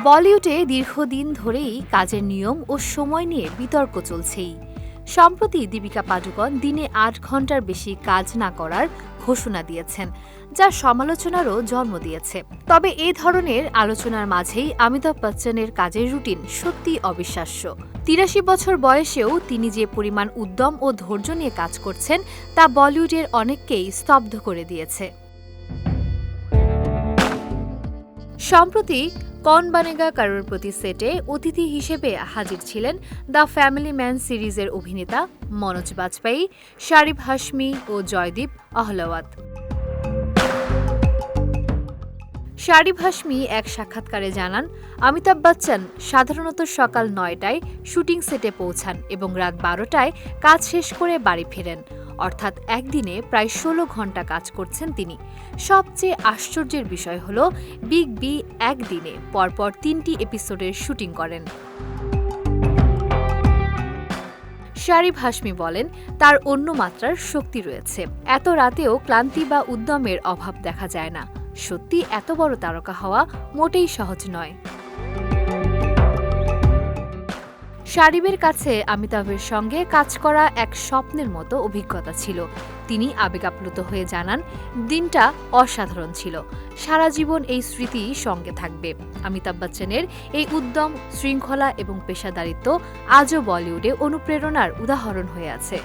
বলিউডে দীর্ঘদিন ধরেই কাজের নিয়ম ও সময় নিয়ে বিতর্ক চলছেই। সম্প্রতি দীপিকা পাডুকোন দিনে ৮ ঘন্টার বেশি কাজ না করার ঘোষণা দিয়েছেন, যা সমালোচনারও জন্ম দিয়েছে। তবে এ ধরনের আলোচনার মাঝেই অমিতাভ বচ্চনের কাজের রুটিন সত্যি অবিশ্বাস্য। ৮৩ বছর বয়সেও তিনি যে পরিমাণ উদ্যম ও ধৈর্য নিয়ে কাজ করছেন তা বলিউডের অনেককেই স্তব্ধ করে দিয়েছে। সম্প্রতি কৌন বানেগা করোড়পতি সেটে অতিথি হিসেবে হাজির ছিলেন দ্য ফ্যামিলি ম্যান সিরিজের অভিনেতা মনোজ বাজপেয়ী, শারিফ হাশমি ও জয়দীপ আহলাওয়াত। শারিফ হাশমি এক সাক্ষাৎকারে জানান, অমিতাভ বচ্চন সাধারণত সকাল ৯টায় শুটিং সেটে পৌঁছান এবং রাত ১২টায় কাজ শেষ করে বাড়ি ফেরেন। অর্থাৎ একদিনে প্রায় ১৬ ঘন্টা কাজ করছেন তিনি। সবচেয়ে আশ্চর্যের বিষয় হল বিগ বি একদিনে পরপর ৩টি এপিসোডের শুটিং করেন। শারিফ হাশমি বলেন, তার অন্য মাত্রার শক্তি রয়েছে। এত রাতেও ক্লান্তি বা উদ্যমের অভাব দেখা যায় না। সত্যি এত বড় তারকা হওয়া মোটেই সহজ নয়। শারিফের কাছে অমিতাভের সঙ্গে কাজ করা এক স্বপ্নের মতো অভিজ্ঞতা ছিল। তিনি আবেগাপ্লুত হয়ে জানান, দিনটা অসাধারণ ছিল। সারা জীবন এই স্মৃতি সঙ্গে থাকবে। অমিতাভ বচ্চনের এই উদ্যম, শৃঙ্খলা এবং পেশাদারিত্ব আজও বলিউডে অনুপ্রেরণার উদাহরণ হয়ে আছে।